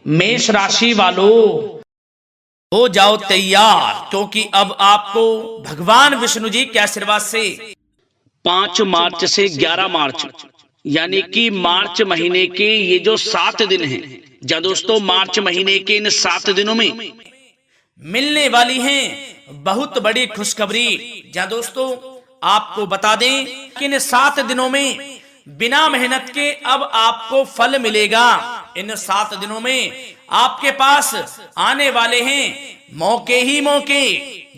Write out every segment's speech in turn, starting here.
मेष राशि वालों, हो जाओ तैयार, क्योंकि अब आपको भगवान विष्णु जी के आशीर्वाद से 5 मार्च से 11 मार्च यानी कि मार्च महीने के ये जो 7 दिन हैं, जहाँ दोस्तों मार्च महीने के इन 7 दिनों में मिलने वाली हैं बहुत बड़ी खुशखबरी। जहाँ दोस्तों आपको बता दें कि इन 7 दिनों में बिना मेहनत के अब आपको फल मिलेगा। इन 7 दिनों में आपके पास आने वाले हैं मौके ही मौके,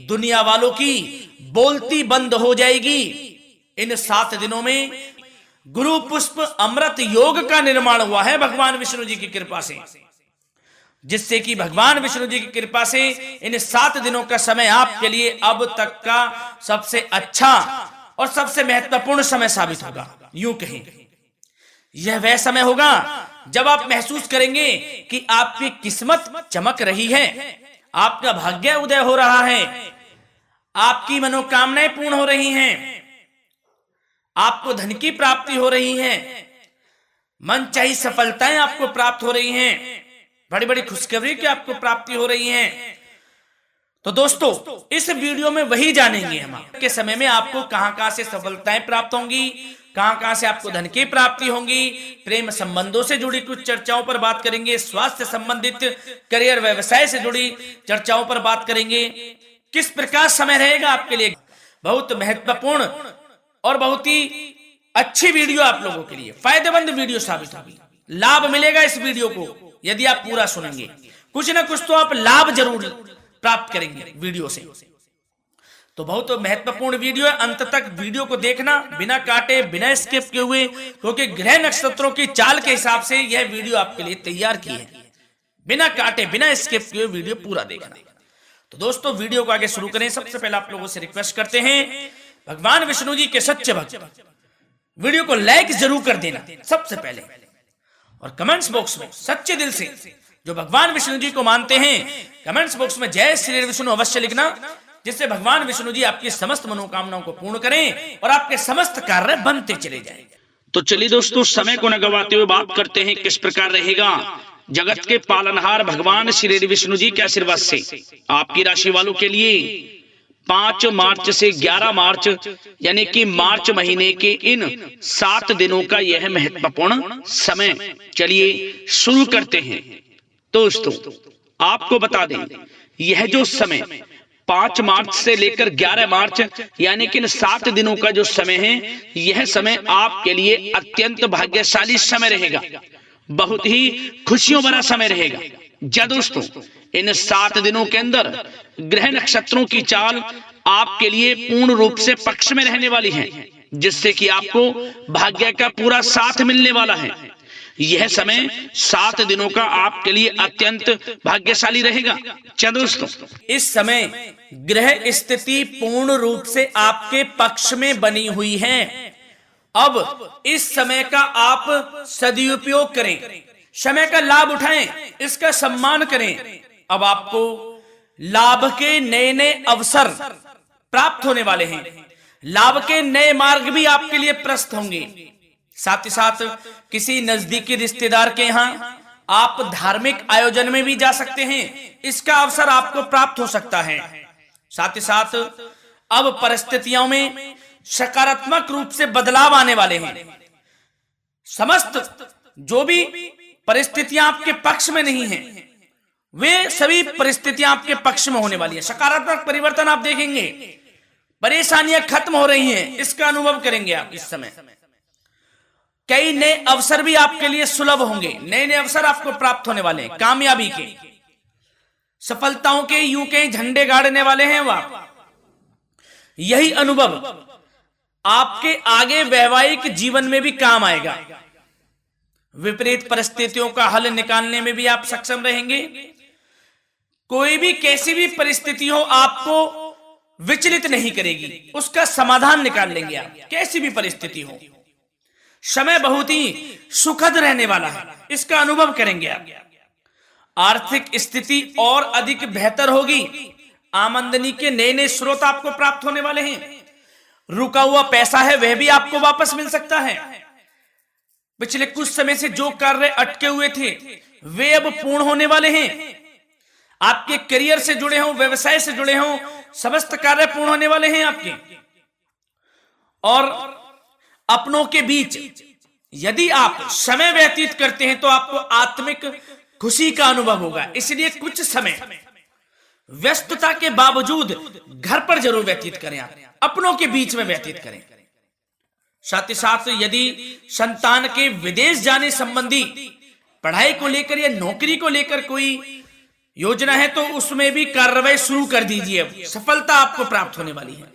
दुनिया वालों की बोलती बंद हो जाएगी। इन 7 दिनों में गुरु पुष्प अमृत योग का निर्माण हुआ है भगवान विष्णु जी की कृपा से, जिससे कि भगवान विष्णु जी की कृपा से इन 7 दिनों का समय आपके लिए अब तक का सबसे अच्छा और सबसे महत्वपूर्ण समय साबित होगा। यूं कहें यह वह समय होगा जब आप महसूस करेंगे कि आपकी किस्मत चमक रही है, आपका भाग्य उदय हो रहा है, आपकी मनोकामनाएं पूर्ण हो रही हैं, आपको धन की प्राप्ति हो रही है, मनचाही सफलताएं आपको प्राप्त हो रही हैं, बड़ी बड़ी खुशखबरी की आपको प्राप्ति हो रही है। तो दोस्तों इस वीडियो में वही जानेंगे हम के समय में आपको कहां से सफलताएं प्राप्त होंगी, कहां से आपको धन की प्राप्ति होंगी, प्रेम संबंधों से जुड़ी कुछ चर्चाओं पर बात करेंगे, स्वास्थ्य संबंधित करियर व्यवसाय से जुड़ी चर्चाओं पर बात करेंगे। किस प्रकार समय रहेगा आपके लिए, बहुत महत्वपूर्ण और बहुत ही अच्छी वीडियो आप लोगों के लिए फायदेमंद वीडियो साबित होगी। लाभ मिलेगा इस वीडियो को यदि आप पूरा सुनेंगे, कुछ ना कुछ तो आप लाभ जरूर प्राप्त करेंगे वीडियो से। तो बहुत महत्वपूर्ण वीडियो है, अंत तक वीडियो को देखना बिना काटे बिना स्किप किए हुए, क्योंकि ग्रह नक्षत्रों की चाल के हिसाब से यह वीडियो आपके लिए तैयार की है। बिना काटे बिना स्किप किए वीडियो पूरा देखना। तो दोस्तों वीडियो को आगे शुरू करें। सबसे पहले आप लोगों से रिक्वेस्ट करते हैं, भगवान विष्णु जी के सच्चे भक्त वीडियो को लाइक जरूर कर देना सबसे पहले, और कमेंट्स बॉक्स में सच्चे दिल से जो भगवान विष्णु जी को मानते हैं कमेंट्स बॉक्स में जय श्री विष्णु अवश्य लिखना, जिससे भगवान विष्णु जी आपकी समस्त मनोकामनाओं को पूर्ण करें और आपके समस्त कार्य बनते चले जाएं। तो चलिए दोस्तों समय को न गवाते हुए बात करते हैं किस प्रकार रहेगा जगत के पालनहार भगवान श्री विष्णु जी के आशीर्वाद से आपकी राशि वालों के लिए 5 मार्च से 11 मार्च यानी कि मार्च महीने के इन 7 दिनों का यह महत्वपूर्ण समय। चलिए शुरू करते हैं। दोस्तों आपको बता दें यह जो समय 5 मार्च से लेकर 11 मार्च यानी कि इन 7 दिनों का जो समय है, यह समय आपके लिए अत्यंत भाग्यशाली समय रहेगा, बहुत ही खुशियों भरा समय रहेगा। जा दोस्तों इन 7 दिनों के अंदर ग्रह नक्षत्रों की चाल आपके लिए पूर्ण रूप से पक्ष में रहने वाली है, जिससे कि आपको भाग्य का पूरा साथ मिलने वाला है। यह समय 7 दिनों का आपके लिए अत्यंत भाग्यशाली रहेगा। चलो दोस्तों इस समय ग्रह स्थिति पूर्ण रूप से आपके पक्ष में बनी हुई है। अब इस समय का आप सदुपयोग करें, समय का लाभ उठाएं, इसका सम्मान करें। अब आपको लाभ के नए नए अवसर प्राप्त होने वाले हैं, लाभ के नए मार्ग भी आपके लिए प्रशस्त होंगे। साथ ही साथ किसी नजदीकी रिश्तेदार के यहाँ आप धार्मिक आयोजन में भी जा सकते हैं, इसका अवसर आपको प्राप्त हो सकता है। साथ ही साथ अब परिस्थितियों में सकारात्मक रूप से बदलाव आने वाले हैं। समस्त जो भी परिस्थितियां आपके पक्ष में नहीं हैं, वे सभी परिस्थितियां आपके पक्ष में होने वाली है। सकारात्मक परिवर्तन आप देखेंगे, परेशानियां खत्म हो रही हैं, इसका अनुभव करेंगे आप इस समय। कई नए अवसर भी आपके लिए सुलभ होंगे, नए नए अवसर आपको प्राप्त होने वाले हैं, कामयाबी के, सफलताओं के यूं के झंडे गाड़ने वाले हैं वह। यही अनुभव आपके आगे वैवाहिक जीवन में भी काम आएगा। विपरीत परिस्थितियों का हल निकालने में भी आप सक्षम रहेंगे। कोई भी कैसी भी परिस्थिति हो आपको विचलित नहीं करेगी, उसका समाधान निकाल लेंगे आप, कैसी भी परिस्थिति हो। समय बहुत ही सुखद रहने वाला है, इसका अनुभव करेंगे आप। आर्थिक स्थिति और अधिक बेहतर होगी, आमदनी के नए नए स्रोत आपको प्राप्त होने वाले हैं। रुका हुआ पैसा है वह भी आपको वापस मिल सकता है। पिछले कुछ समय से जो कार्य अटके हुए थे वे अब पूर्ण होने वाले हैं। आपके करियर से जुड़े हों, व्यवसाय से जुड़े हों, समस्त कार्य पूर्ण होने वाले हैं आपके। और अपनों के बीच यदि आप समय व्यतीत करते हैं तो आपको आत्मिक खुशी का अनुभव होगा। इसलिए कुछ समय व्यस्तता के बावजूद घर पर जरूर व्यतीत करें, आप अपनों के बीच में व्यतीत करें। साथ ही साथ यदि संतान के विदेश जाने संबंधी पढ़ाई को लेकर या नौकरी को लेकर कोई योजना है तो उसमें भी कार्रवाई शुरू कर दीजिए, अब सफलता आपको प्राप्त होने वाली है।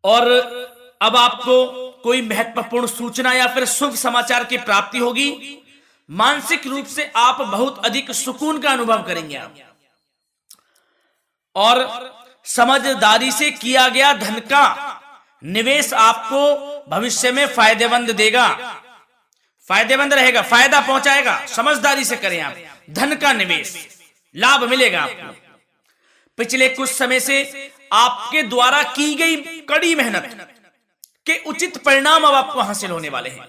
और अब आपको कोई महत्वपूर्ण सूचना या फिर शुभ समाचार की प्राप्ति होगी। मानसिक रूप से आप बहुत अधिक सुकून का अनुभव करेंगे आप। और समझदारी से किया गया धन का निवेश आपको भविष्य में फायदेमंद देगा, फायदेमंद रहेगा, फायदा पहुंचाएगा। समझदारी से करें आप, धन का निवेश लाभ मिलेगा आपको। पिछले कुछ समय से आपके द्वारा की गई कड़ी मेहनत के उचित परिणाम अब आपको हासिल होने वाले हैं।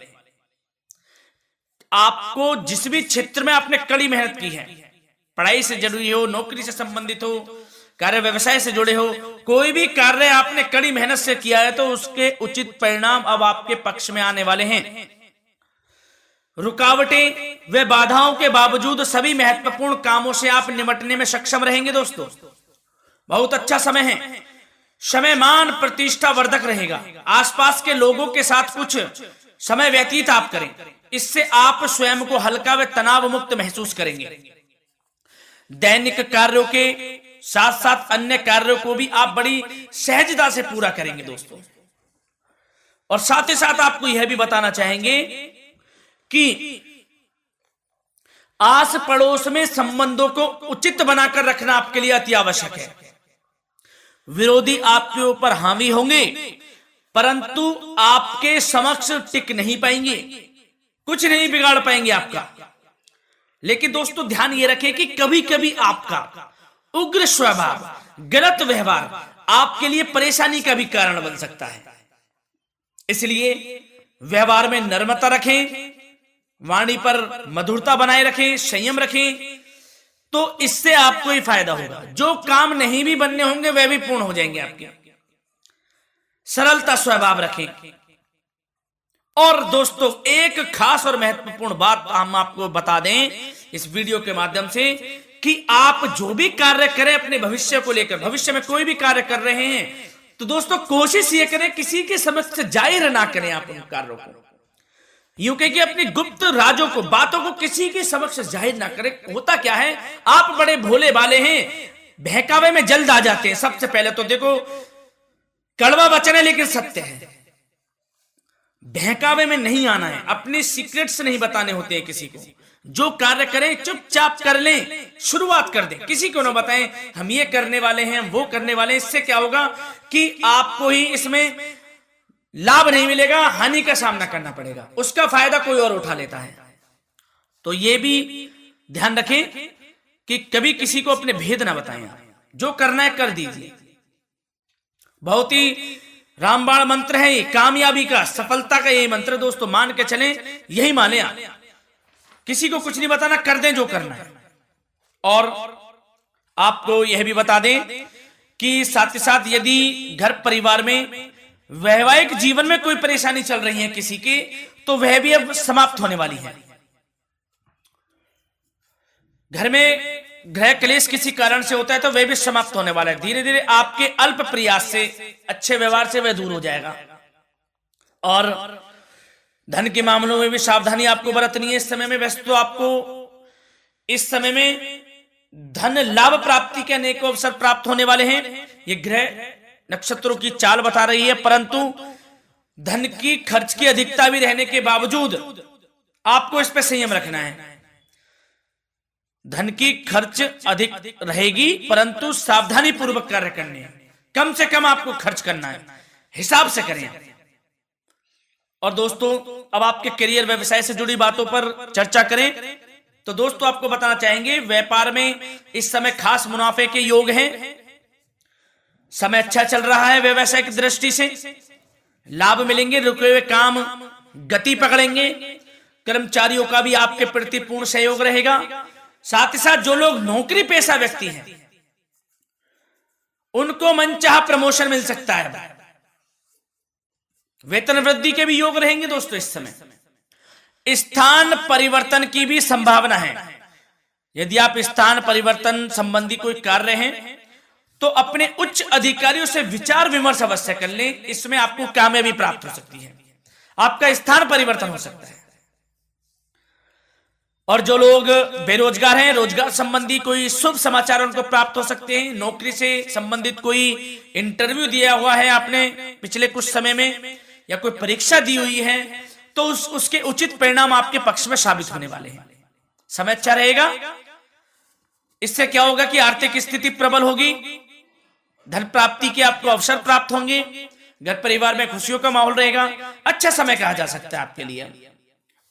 आपको जिस भी क्षेत्र में आपने कड़ी मेहनत की है, पढ़ाई से जुड़ी हो, नौकरी से संबंधित हो, कार्य व्यवसाय से जुड़े हो, कोई भी कार्य आपने कड़ी मेहनत से किया है तो उसके उचित परिणाम अब आपके पक्ष में आने वाले हैं। रुकावटें व बाधाओं के बावजूद सभी महत्वपूर्ण कामों से आप निपटने में सक्षम रहेंगे। दोस्तों बहुत अच्छा समय है, समय मान प्रतिष्ठा वर्धक रहेगा। आसपास के लोगों के साथ कुछ समय व्यतीत आप करें, इससे आप स्वयं को हल्का व तनाव मुक्त महसूस करेंगे। दैनिक कार्यों के साथ साथ अन्य कार्यों को भी आप बड़ी सहजता से पूरा करेंगे दोस्तों। और साथ ही साथ आपको यह भी बताना चाहेंगे कि आस पड़ोस में संबंधों को उचित बनाकर रखना आपके लिए अति आवश्यक है। विरोधी आपके ऊपर हावी होंगे परंतु आपके समक्ष टिक नहीं पाएंगे, कुछ नहीं बिगाड़ पाएंगे आपका। लेकिन दोस्तों ध्यान ये रखें कि कभी कभी आपका उग्र स्वभाव, गलत व्यवहार आपके लिए परेशानी का भी कारण बन सकता है। इसलिए व्यवहार में नम्रता रखें, वाणी पर मधुरता बनाए रखें, संयम रखें, तो इससे आपको ही फायदा होगा। जो काम नहीं भी बनने होंगे वह भी पूर्ण हो जाएंगे आपके। सरलता स्वभाव रखें। और दोस्तों एक खास और महत्वपूर्ण बात हम आपको बता दें इस वीडियो के माध्यम से कि आप जो भी कार्य करें अपने भविष्य को लेकर, भविष्य में कोई भी कार्य कर रहे हैं तो दोस्तों कोशिश ये करें किसी के समक्ष जाहिर ना करें आप उन कार्यों को। यूं कह कि अपनी गुप्त राजों को, बातों को किसी के समक्ष जाहिर ना करें। होता क्या है, आप बड़े भोले भाले हैं, बहकावे में जल्द आ जाते हैं। सबसे पहले तो देखो कड़वा वचन है लेकिन सत्य है, बहकावे में नहीं आना है, अपने सीक्रेट्स नहीं बताने होते हैं किसी को। जो कार्य करें चुपचाप कर लें, शुरुआत कर दें, किसी को ना बताएं हम ये करने वाले हैं, वो करने वाले हैं। इससे क्या होगा कि आपको ही इसमें लाभ नहीं मिलेगा, हानि का सामना करना पड़ेगा, उसका फायदा कोई और उठा लेता है। तो ये भी ध्यान रखें कि कभी किसी को अपने भेद ना बताएं, जो करना है कर दीजिए। बहुत ही रामबाण मंत्र है ये, कामयाबी का, सफलता का यही मंत्र दोस्तों, मान के चलें, यही माने आप। किसी को कुछ नहीं बताना, कर दें जो करना है। और आपको यह भी बता दें कि साथ ही साथ यदि घर परिवार में वैवाहिक जीवन में कोई परेशानी चल रही है किसी की, तो वह भी अब समाप्त होने वाली है। घर में गृह क्लेश किसी कारण से होता है तो वह भी समाप्त होने वाला है। धीरे धीरे आपके अल्प प्रयास से, अच्छे व्यवहार से वह दूर हो जाएगा। और धन के मामलों में भी सावधानी आपको बरतनी है इस समय में। वैसे तो आपको इस समय में धन लाभ प्राप्ति के अनेक अवसर प्राप्त होने वाले हैं, ये ग्रह नक्षत्रों की चाल बता रही है। परंतु धन की खर्च की अधिकता भी रहने के बावजूद आपको इस पर संयम रखना है। धन की खर्च अधिक रहेगी परंतु सावधानी पूर्वक कार्य करने हैं, कम से कम आपको खर्च करना है, हिसाब से करें। और दोस्तों अब आपके करियर व्यवसाय से जुड़ी बातों पर चर्चा करें तो दोस्तों आपको बताना चाहेंगे व्यापार में इस समय खास मुनाफे के योग हैं। समय अच्छा चल रहा है, व्यवसाय की दृष्टि से लाभ मिलेंगे, रुके हुए काम गति पकड़ेंगे, कर्मचारियों का भी आपके प्रति पूर्ण सहयोग रहेगा। साथ ही साथ जो लोग नौकरी पेशा व्यक्ति हैं उनको मनचाहा प्रमोशन मिल सकता है। वेतन वृद्धि के भी योग रहेंगे दोस्तों। इस समय स्थान परिवर्तन की भी संभावना है। यदि आप स्थान परिवर्तन संबंधी कोई कार्य हैं तो अपने उच्च अधिकारियों से विचार विमर्श अवश्य कर लें। इसमें आपको कामयाबी प्राप्त हो सकती है, आपका स्थान परिवर्तन हो सकता है। और जो लोग बेरोजगार हैं, रोजगार संबंधी कोई शुभ समाचार उनको प्राप्त हो सकते हैं। नौकरी से संबंधित कोई इंटरव्यू दिया हुआ है आपने पिछले कुछ समय में, या कोई परीक्षा दी हुई है, तो उसके उचित परिणाम आपके पक्ष में साबित होने वाले हैं। समय अच्छा रहेगा। इससे क्या होगा कि आर्थिक स्थिति प्रबल होगी, धन प्राप्ति के आपको अवसर प्राप्त होंगे, घर परिवार में खुशियों का माहौल रहेगा। अच्छा समय कहा जा सकता है आपके लिए।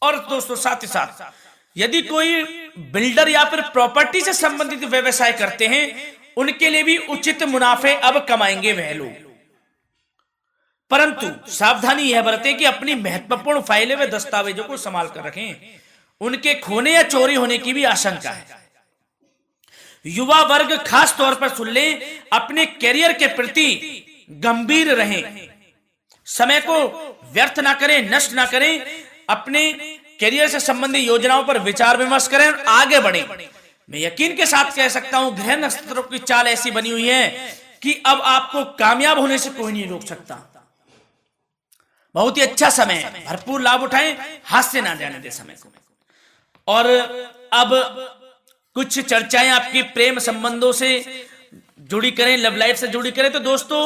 और दोस्तों साथ ही साथ यदि कोई बिल्डर या फिर प्रॉपर्टी से संबंधित व्यवसाय करते हैं उनके लिए भी उचित मुनाफे अब कमाएंगे वह लोग। परंतु सावधानी यह बरतें कि अपनी महत्वपूर्ण फाइलें व दस्तावेजों को संभाल कर रखें, उनके खोने या चोरी होने की भी आशंका है। युवा वर्ग खास तौर पर सुन लें, अपने करियर के प्रति गंभीर रहें, समय को व्यर्थ ना करें, नष्ट ना करें, अपने करियर से संबंधित योजनाओं पर विचार विमर्श करें और आगे बढ़ें। मैं यकीन के साथ कह सकता हूं ग्रह नक्षत्रों की चाल ऐसी बनी हुई है कि अब आपको कामयाब होने से कोई नहीं रोक सकता। बहुत ही अच्छा समय है, भरपूर लाभ उठाएं, हाथ से ना जाने दे समय को। और अब कुछ चर्चाएं आपकी प्रेम संबंधों से जुड़ी करें, लव लाइफ से जुड़ी करें। तो दोस्तों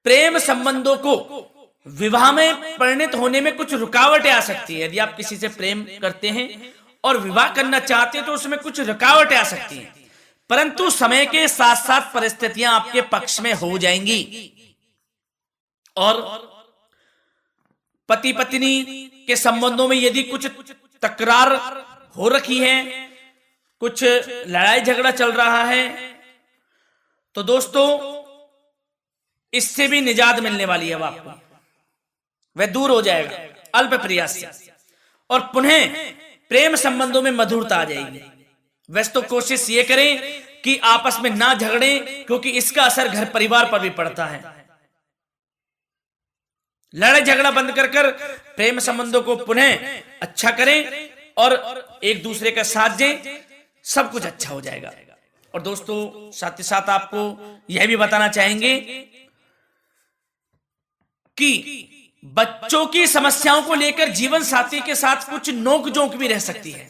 प्रेम संबंधों को विवाह में परिणत होने में कुछ रुकावटें आ सकती है। यदि आप किसी से प्रेम करते हैं और विवाह करना चाहते हैं तो उसमें कुछ रुकावटें आ सकती हैं, परंतु समय के साथ साथ परिस्थितियां आपके पक्ष में हो जाएंगी। और पति पत्नी के संबंधों में यदि कुछ तकरार हो रखी है, कुछ लड़ाई झगड़ा चल रहा है, तो दोस्तों इससे भी निजात मिलने वाली है। अब आपको वह दूर हो जाएगा अल्प प्रयास से, और पुनः प्रेम संबंधों में मधुरता आ जाएगी। वैसे तो कोशिश ये करें कि आपस में ना झगड़ें, क्योंकि इसका असर घर परिवार पर भी पड़ता है। लड़ाई झगड़ा बंद कर प्रेम संबंधों को पुनः अच्छा करें और एक दूसरे का साथ दें, सब कुछ अच्छा हो जाएगा। और दोस्तों साथ ही साथ आपको यह भी बताना चाहेंगे कि बच्चों की समस्याओं को लेकर जीवन साथी के साथ कुछ नोकझोंक भी रह सकती है।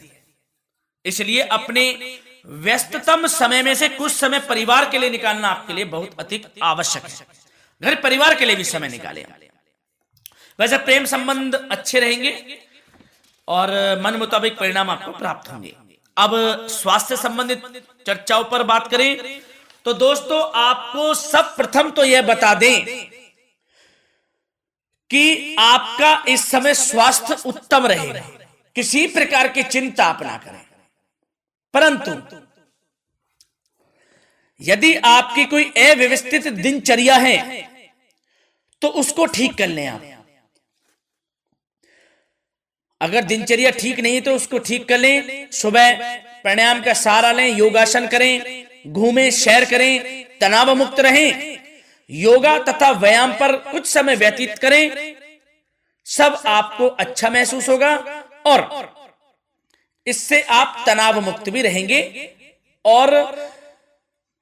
इसलिए अपने व्यस्ततम समय में से कुछ समय परिवार के लिए निकालना आपके लिए बहुत अधिक आवश्यक है। घर परिवार के लिए भी समय निकालें। वैसे प्रेम संबंध अच्छे रहेंगे और मन मुताबिक परिणाम आपको प्राप्त होंगे। अब स्वास्थ्य संबंधित चर्चाओं पर बात करें तो दोस्तों आपको सब प्रथम तो यह बता दें कि आपका इस समय स्वास्थ्य उत्तम रहेगा, किसी प्रकार की चिंता आप ना करें। परंतु यदि आपकी कोई अव्यवस्थित दिनचर्या है तो उसको ठीक कर लें आप। अगर दिनचर्या ठीक नहीं तो उसको ठीक कर लें। सुबह प्राणायाम का सहारा लें, योगासन करें, घूमें, सैर करें, तनाव मुक्त रहें, योगा तथा व्यायाम पर कुछ समय व्यतीत करें। सब आपको अच्छा महसूस होगा और इससे आप तनाव मुक्त भी रहेंगे और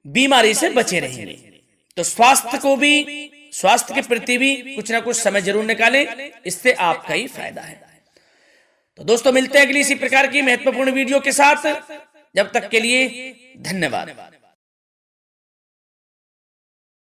बीमारी से बचे रहेंगे। तो स्वास्थ्य के प्रति भी कुछ ना कुछ समय जरूर निकालें, इससे आपका ही फायदा है। तो दोस्तों मिलते हैं अगली इसी प्रकार की महत्वपूर्ण वीडियो के साथ। जब तक के लिए धन्यवाद।